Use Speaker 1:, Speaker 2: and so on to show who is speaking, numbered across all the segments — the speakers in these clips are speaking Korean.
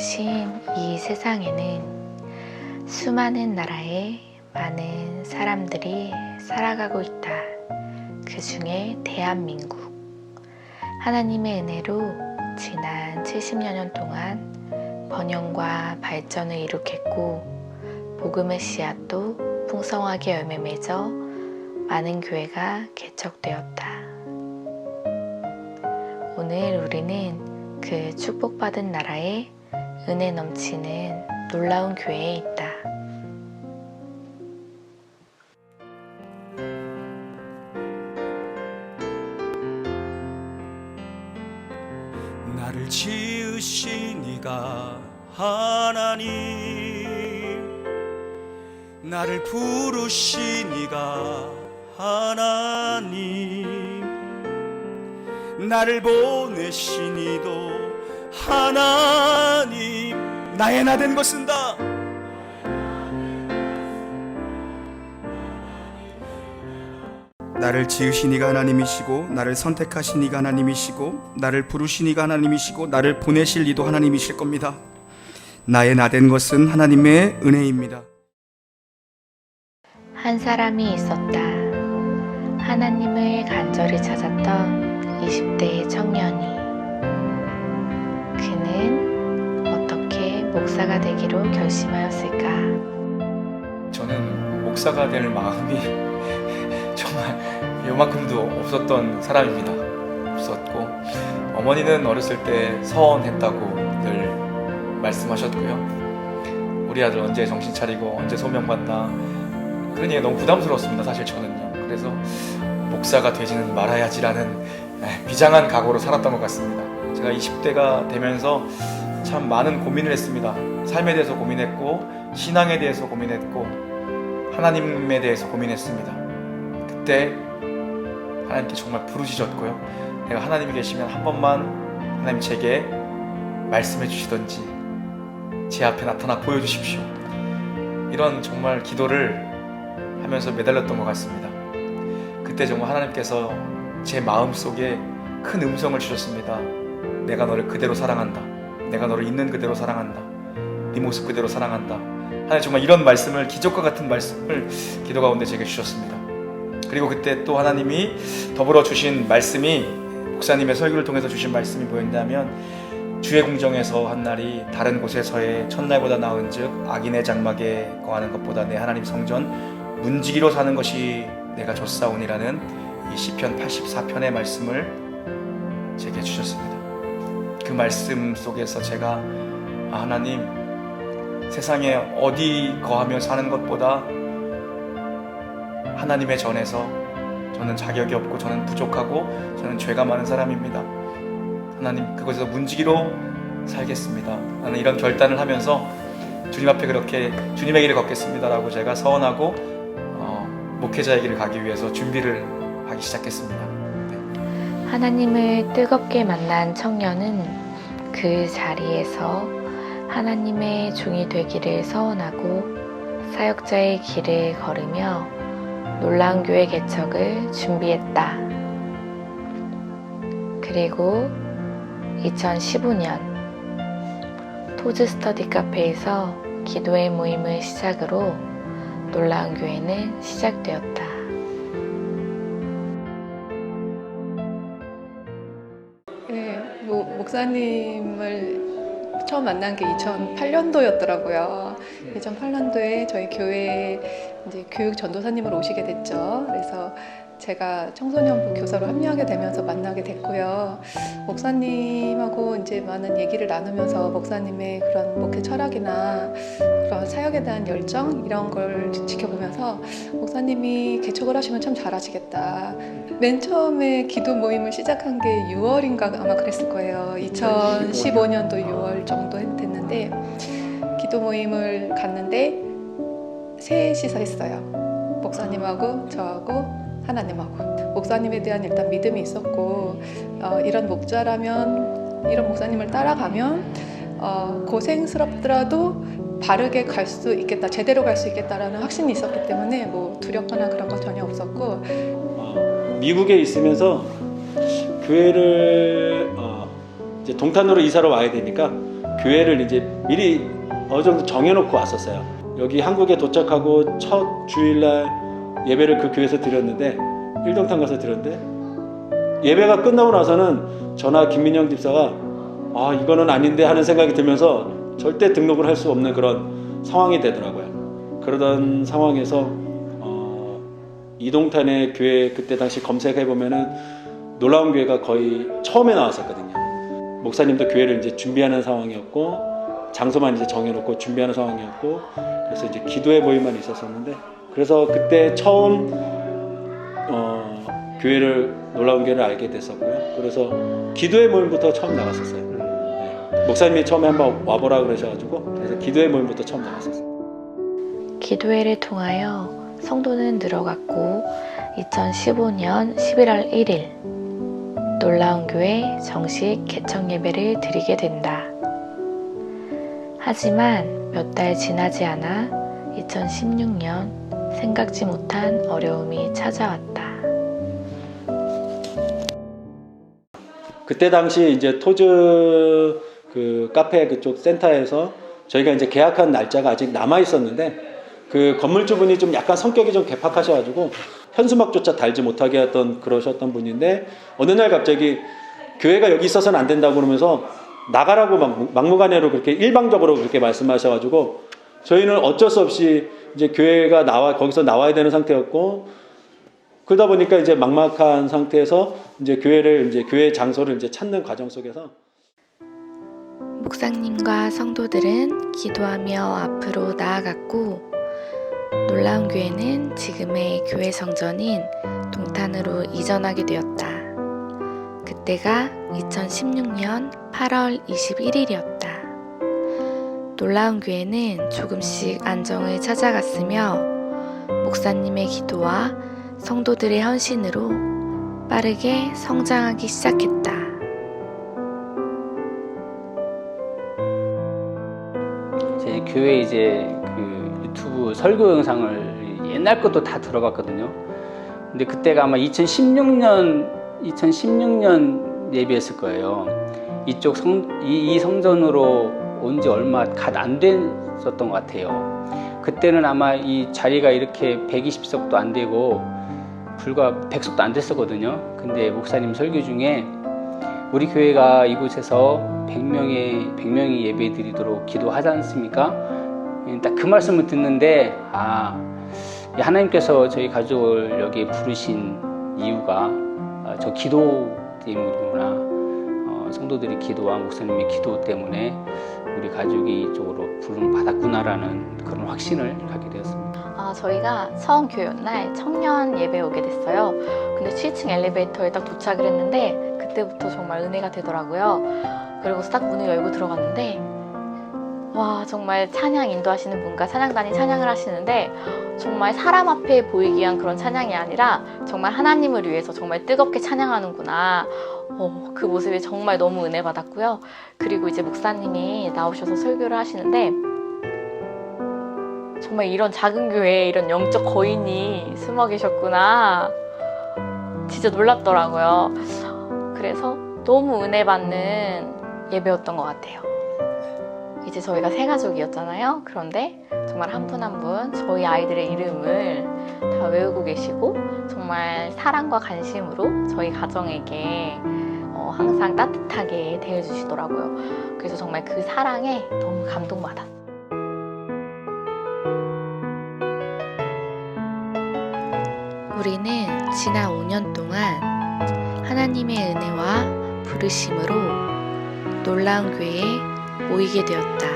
Speaker 1: 주신 이 세상에는 수많은 나라에 많은 사람들이 살아가고 있다. 그 중에 대한민국. 하나님의 은혜로 지난 70여 년 동안 번영과 발전을 이룩했고 복음의 씨앗도 풍성하게 열매 맺어 많은 교회가 개척되었다. 오늘 우리는 그 축복받은 나라에 은혜 넘치는 놀라운 교회에 있다.
Speaker 2: 나를 지으신 이가 하나님, 나를 부르신 이가 하나님, 나를 보내신 이도 하나님. 나의 나 된 것은 다 나를 지으신 이가 하나님이시고, 나를 선택하신 이가 하나님이시고, 나를 부르신 이가 하나님이시고, 나를 보내실 이도 하나님이실 겁니다. 나의 나 된 것은 하나님의 은혜입니다.
Speaker 1: 한 사람이 있었다. 하나님을 간절히 찾았던 20대의 청년이. 그는 어떻게 목사가 되기로 결심하였을까?
Speaker 3: 저는 목사가 될 마음이 정말 요만큼도 없었던 사람입니다. 없었고, 어머니는 어렸을 때 서원했다고 늘 말씀하셨고요. 우리 아들 언제 정신 차리고 언제 소명받나, 그런 얘기가 너무 부담스러웠습니다. 사실 저는요. 그래서 목사가 되지는 말아야지라는 비장한 각오로 살았던 것 같습니다. 제가 20대가 되면서 참 많은 고민을 했습니다. 삶에 대해서 고민했고, 신앙에 대해서 고민했고, 하나님에 대해서 고민했습니다. 그때 하나님께 정말 부르짖었고요. 내가 하나님이 계시면 한 번만 하나님 제게 말씀해 주시던지 제 앞에 나타나 보여주십시오. 이런 정말 기도를 하면서 매달렸던 것 같습니다. 그때 정말 하나님께서 제 마음속에 큰 음성을 주셨습니다. 내가 너를 그대로 사랑한다. 내가 너를 있는 그대로 사랑한다. 네 모습 그대로 사랑한다. 하나님 정말 이런 말씀을, 기적과 같은 말씀을 기도 가운데 제게 주셨습니다. 그리고 그때 또 하나님이 더불어 주신 말씀이, 목사님의 설교를 통해서 주신 말씀이 뭐였냐면, 주의 궁정에서 한 날이 다른 곳에서의 첫날보다 나은즉 악인의 장막에 거하는 것보다 내 하나님 성전 문지기로 사는 것이 내가 좋사오니라는 이 시편 84편의 말씀을 제게 주셨습니다. 그 말씀 속에서 제가 하나님, 세상에 어디 거하며 사는 것보다 하나님의 전에서 저는 자격이 없고, 저는 부족하고, 저는 죄가 많은 사람입니다. 하나님, 그곳에서 문지기로 살겠습니다. 나는 이런 결단을 하면서 주님 앞에 그렇게 주님의 길을 걷겠습니다라고 제가 서원하고 목회자의 길을 가기 위해서 준비를 하기 시작했습니다. 네.
Speaker 1: 하나님을 뜨겁게 만난 청년은 그 자리에서 하나님의 종이 되기를 서원하고 사역자의 길을 걸으며 놀라운 교회 개척을 준비했다. 그리고 2015년 토즈 스터디 카페에서 기도의 모임을 시작으로 놀라운 교회는 시작되었다.
Speaker 4: 네, 목사님을 처음 만난 게 2008년도였더라고요. 2008년도에 저희 교회에 이제 교육 전도사님으로 오시게 됐죠. 그래서 제가 청소년부 교사로 합류하게 되면서 만나게 됐고요. 목사님하고 이제 많은 얘기를 나누면서 목사님의 그런 목회 철학이나 그런 사역에 대한 열정 이런 걸 지켜보면서 목사님이 개척을 하시면 참 잘하시겠다. 맨 처음에 기도 모임을 시작한 게 6월인가 아마 그랬을 거예요. 2015년도 6월 정도 됐는데 기도 모임을 갔는데 셋이서 했어요. 목사님하고 저하고 하나님하고. 목사님에 대한 일단 믿음이 있었고, 이런 목자라면, 이런 목사님을 따라가면 고생스럽더라도 바르게 갈 수 있겠다, 제대로 갈 수 있겠다라는 확신이 있었기 때문에 뭐 두렵거나 그런 거 전혀 없었고.
Speaker 5: 미국에 있으면서 교회를 이제 동탄으로 이사를 와야 되니까 교회를 이제 미리 어느 정도 정해놓고 왔었어요. 여기 한국에 도착하고 첫 주일날 예배를 그 교회에서 드렸는데, 일동탄 가서 드렸는데, 예배가 끝나고 나서는 저나 김민영 집사가 아 이거는 아닌데 하는 생각이 들면서 절대 등록을 할 수 없는 그런 상황이 되더라고요. 그러던 상황에서 이동탄의 교회 그때 당시 검색해 보면은 놀라운 교회가 거의 처음에 나왔었거든요. 목사님도 교회를 이제 준비하는 상황이었고, 장소만 이제 정해놓고 준비하는 상황이었고, 그래서 이제 기도회 모임만 있었었는데, 그래서 그때 처음 교회를, 놀라운 교회를 알게 됐었고요. 그래서 기도회 모임부터 처음 나갔었어요. 네. 목사님이 처음에 한번 와보라 그러셔가지고, 그래서 기도회 모임부터 처음 나갔었어요.
Speaker 1: 기도회를 통하여 성도는 늘어갔고 2015년 11월 1일 놀라운 교회 정식 개청 예배를 드리게 된다. 하지만 몇 달 지나지 않아 2016년 생각지 못한 어려움이 찾아왔다.
Speaker 5: 그때 당시 이제 토즈 그 카페 그쪽 센터에서 저희가 이제 계약한 날짜가 아직 남아 있었는데, 그 건물주분이 좀 약간 성격이 좀 개팍하셔가지고 현수막조차 달지 못하게 했던 그러셨던 분인데, 어느 날 갑자기 교회가 여기 있어서는 안 된다고 그러면서 나가라고 막무가내로 그렇게 일방적으로 그렇게 말씀하셔가지고, 저희는 어쩔 수 없이 이제 교회가 거기서 나와야 되는 상태였고, 그러다 보니까 이제 막막한 상태에서 이제 교회 장소를 이제 찾는 과정 속에서
Speaker 1: 목사님과 성도들은 기도하며 앞으로 나아갔고, 놀라운 교회는 지금의 교회 성전인 동탄으로 이전하게 되었다. 그때가 2016년 8월 21일이었다. 놀라운 교회는 조금씩 안정을 찾아갔으며 목사님의 기도와 성도들의 헌신으로 빠르게 성장하기 시작했다.
Speaker 6: 제 교회 이제 그 유튜브 설교 영상을 옛날 것도 다 들어봤거든요. 근데 그때가 아마 2016년 예배였을 거예요. 이쪽 이 성전으로 온 지 얼마 갓 안 됐었던 것 같아요. 그때는 아마 이 자리가 이렇게 120석도 안 되고 불과 100석도 안 됐었거든요. 근데 목사님 설교 중에 우리 교회가 이곳에서 100명이 예배 드리도록 기도하지 않습니까? 딱 그 말씀을 듣는데, 하나님께서 저희 가족을 여기에 부르신 이유가 저 기도 때문이구나. 성도들이 기도와 목사님의 기도 때문에 우리 가족이 이쪽으로 부름 받았구나라는 그런 확신을 갖게 되었습니다.
Speaker 1: 저희가 처음 교육날 청년 예배 오게 됐어요. 근데 7층 엘리베이터에 딱 도착을 했는데 그때부터 정말 은혜가 되더라고요. 그리고 딱 문을 열고 들어갔는데 와, 정말 찬양 인도하시는 분과 찬양단이 찬양을 하시는데 정말 사람 앞에 보이기 위한 그런 찬양이 아니라 정말 하나님을 위해서 정말 뜨겁게 찬양하는구나. 그 모습이 정말 너무 은혜 받았고요. 그리고 이제 목사님이 나오셔서 설교를 하시는데 정말 이런 작은 교회에 이런 영적 거인이 숨어 계셨구나. 진짜 놀랍더라고요. 그래서 너무 은혜 받는 예배였던 것 같아요. 이제 저희가 세 가족이었잖아요. 그런데 정말 한 분 한 분 저희 아이들의 이름을 다 외우고 계시고 정말 사랑과 관심으로 저희 가정에게 항상 따뜻하게 대해주시더라고요. 그래서 정말 그 사랑에 너무 감동받았어요. 우리는 지난 5년 동안 하나님의 은혜와 부르심으로 놀라운 교회에 모이게 되었다.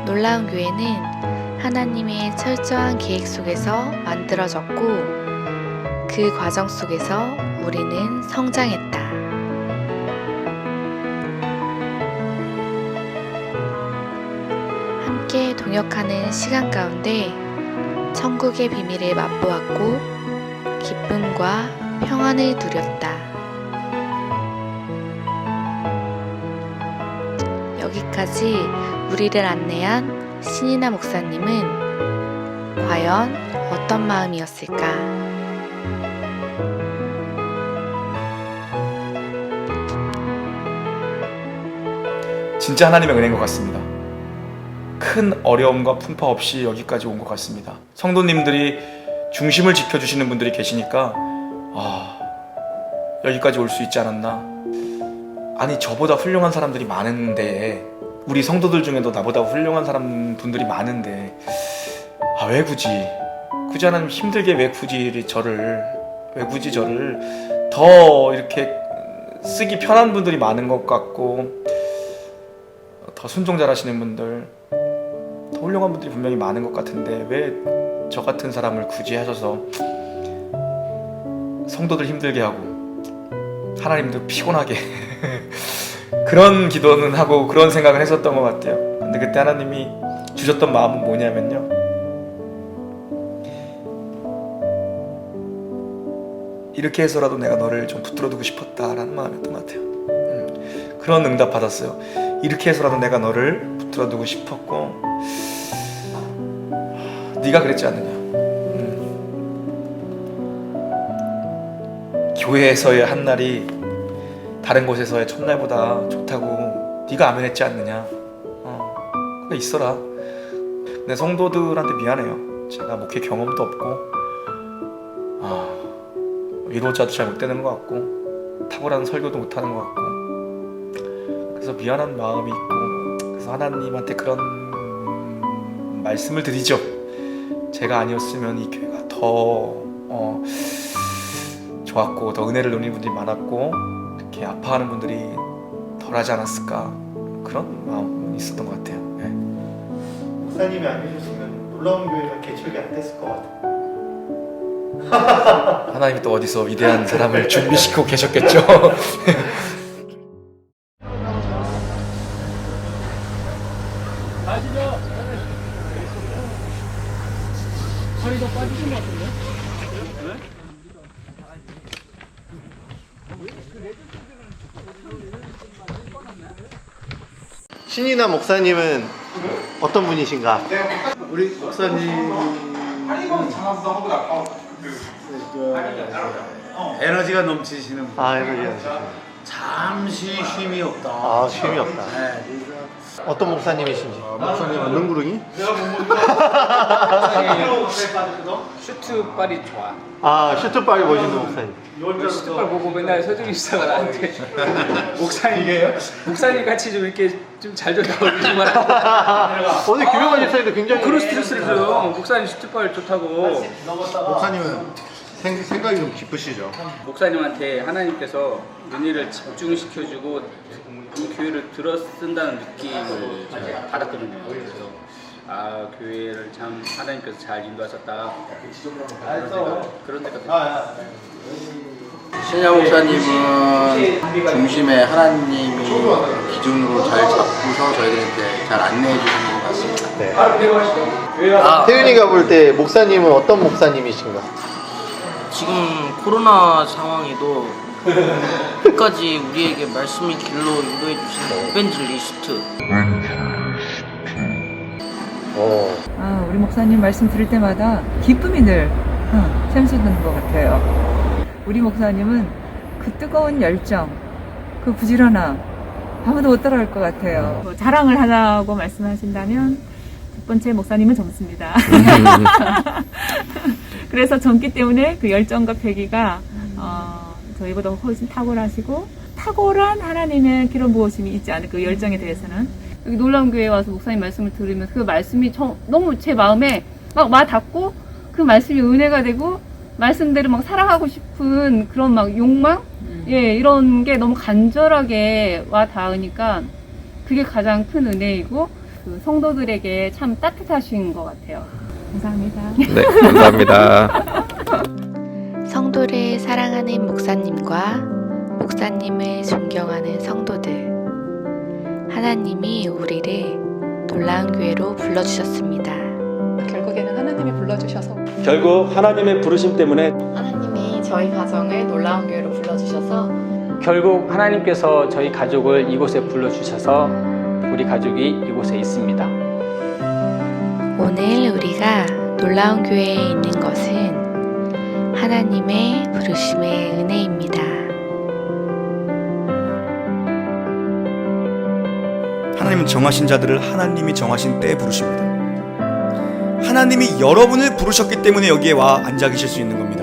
Speaker 1: 놀라운 교회는 하나님의 철저한 계획 속에서 만들어졌고 그 과정 속에서 우리는 성장했다. 함께 동역하는 시간 가운데 천국의 비밀을 맛보았고 기쁨과 평안을 누렸다. 여기까지 우리를 안내한 신이나 목사님은 과연 어떤 마음이었을까?
Speaker 3: 진짜 하나님의 은혜인 것 같습니다. 큰 어려움과 풍파 없이 여기까지 온 것 같습니다. 성도님들이 중심을 지켜주시는 분들이 계시니까 여기까지 올 수 있지 않았나. 아니, 저보다 훌륭한 사람들이 많은데, 우리 성도들 중에도 나보다 훌륭한 분들이 많은데, 왜 굳이 하나님 힘들게 왜 굳이 저를 더 이렇게 쓰기 편한 분들이 많은 것 같고, 더 순종 잘하시는 분들, 더 훌륭한 분들이 분명히 많은 것 같은데 왜 저 같은 사람을 굳이 하셔서 성도들 힘들게 하고 하나님도 피곤하게 그런 기도는 하고 그런 생각을 했었던 것 같아요. 근데 그때 하나님이 주셨던 마음은 뭐냐면요, 이렇게 해서라도 내가 너를 좀 붙들어두고 싶었다라는 마음이었던 것 같아요. 그런 응답 받았어요. 이렇게 해서라도 내가 너를 붙들어두고 싶었고, 네가 그랬지 않느냐. 교회에서의 한 날이 다른 곳에서의 첫날보다 좋다고 네가 아멘했지 않느냐. 그래 있어라. 내 성도들한테 미안해요. 제가 목회 경험도 없고 위로자도 잘 못되는 것 같고 탁월한 설교도 못하는 것 같고, 그래서 미안한 마음이 있고, 그래서 하나님한테 그런 말씀을 드리죠. 제가 아니었으면 이 교회가 더 좋았고 더 은혜를 누리는 분들이 많았고 이렇게 아파하는 분들이 덜하지 않았을까, 그런 마음이 있었던 것 같아요. 네.
Speaker 7: 목사님이 아니셨으면 놀라운 교회가 개척이 안 됐을 것 같아요.
Speaker 3: 하나님이 또 어디서 위대한 사람을 준비시키고 계셨겠죠.
Speaker 7: 신이나 목사님은 어떤 분이신가? 우리 목사님
Speaker 8: 에너지가 넘치시는 분.
Speaker 7: 에너지가
Speaker 8: 잠시 쉼이 없다.
Speaker 7: 쉼이 없다.
Speaker 8: 네.
Speaker 7: 어떤 목사님이신지. 목사님은 능구릉이?
Speaker 6: 슈트빨이 좋아.
Speaker 7: 슈트빨 보시는 목사님.
Speaker 6: 슈트빨 보고 맨날 서준이 씨가 나한테 목사님 같이 좀 이렇게 좀 잘 좀 나와주시면
Speaker 7: 오늘 김영환 집사님도 굉장히
Speaker 6: 그런 스트레스를 줘요. 목사님 슈트빨 좋다고.
Speaker 7: 목사님은 생각이 좀 깊으시죠?
Speaker 6: 목사님한테 하나님께서 은혜를 집중시켜주고 이 교회를 들어쓴다는 느낌을 받았거든요. 그래서 교회를 참 하나님께서 잘 인도하셨다, 그런 데가
Speaker 9: 신야 목사님은 중심에 하나님이 기준으로 잘 잡고서 저희들한테 잘 안내해 주시는 것 같습니다.
Speaker 7: 네. 태윤이가 볼 때 목사님은 어떤 목사님이신가?
Speaker 10: 지금 코로나 상황에도 끝까지 우리에게 말씀의 길로 인도해 주시는 이벤젤리스트.
Speaker 11: 우리 목사님 말씀 들을 때마다 기쁨이 늘 샘솟는 것 같아요. 우리 목사님은 그 뜨거운 열정, 그 부지런함 아무도 못 따라갈 것 같아요.
Speaker 12: 자랑을 하자고 말씀하신다면 첫 번째 목사님은 젊습니다. 그래서 젊기 때문에 그 열정과 패기가 저희보다 훨씬 탁월하시고, 탁월한 하나님의 기름 부으심이 있지 않을 그 열정에 대해서는, 여기 놀라운 교회에 와서 목사님 말씀을 들으면서 그 말씀이 너무 제 마음에 막 와닿고, 그 말씀이 은혜가 되고 말씀대로 막 살아가고 싶은 그런 막 욕망, 이런 게 너무 간절하게 와닿으니까 그게 가장 큰 은혜이고, 그 성도들에게 참 따뜻하신 것 같아요. 감사합니다.
Speaker 13: 네, 감사합니다.
Speaker 1: 성도를 사랑하는 목사님과 목사님을 존경하는 성도들, 하나님이 우리를 놀라운 교회로 불러주셨습니다.
Speaker 4: 결국에는 하나님이 불러주셔서,
Speaker 5: 결국 하나님의 부르심 때문에
Speaker 1: 하나님이 저희 가정을 놀라운 교회로 불러주셔서,
Speaker 6: 결국 하나님께서 저희 가족을 이곳에 불러주셔서 우리 가족이 이곳에 있습니다.
Speaker 1: 오늘 우리가 놀라운 교회에 있는 것은 하나님의 부르심의 은혜입니다.
Speaker 2: 하나님은 정하신 자들을 하나님이 정하신 때에 부르십니다. 하나님이 여러분을 부르셨기 때문에 여기에 와 앉아 계실 수 있는 겁니다.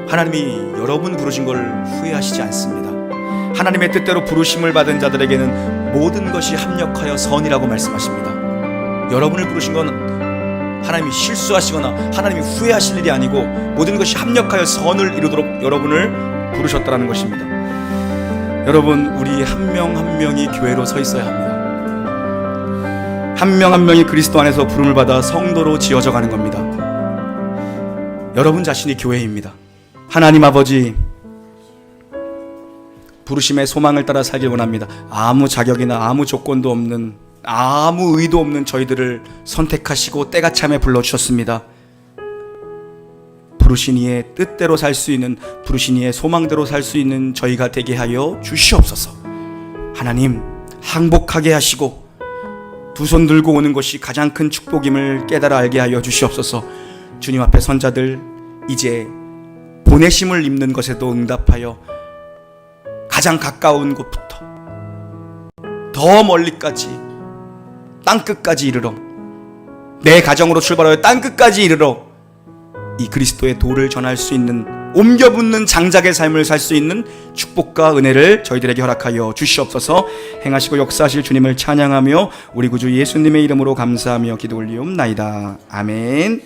Speaker 2: 하나님이 여러분 부르신 걸 후회하시지 않습니다. 하나님의 뜻대로 부르심을 받은 자들에게는 모든 것이 합력하여 선이라고 말씀하십니다. 여러분을 부르신 건 하나님이 실수하시거나 하나님이 후회하실 일이 아니고 모든 것이 합력하여 선을 이루도록 여러분을 부르셨다는 것입니다. 여러분, 우리 한 명 한 명이 교회로 서 있어야 합니다. 한 명 한 명이 그리스도 안에서 부름을 받아 성도로 지어져 가는 겁니다. 여러분 자신이 교회입니다. 하나님 아버지, 부르심의 소망을 따라 살길 원합니다. 아무 자격이나 아무 조건도 없는, 아무 의도 없는 저희들을 선택하시고 때가 참에 불러주셨습니다. 부르신 이의 뜻대로 살 수 있는, 부르신 이의 소망대로 살 수 있는 저희가 되게 하여 주시옵소서. 하나님, 항복하게 하시고 두 손 들고 오는 것이 가장 큰 축복임을 깨달아 알게 하여 주시옵소서. 주님 앞에 선 자들 이제 보내심을 입는 것에도 응답하여 가장 가까운 곳부터 더 멀리까지 땅끝까지 이르러, 내 가정으로 출발하여 땅끝까지 이르러 이 그리스도의 도를 전할 수 있는, 옮겨 붙는 장작의 삶을 살 수 있는 축복과 은혜를 저희들에게 허락하여 주시옵소서. 행하시고 역사하실 주님을 찬양하며 우리 구주 예수님의 이름으로 감사하며 기도 올리옵나이다. 아멘.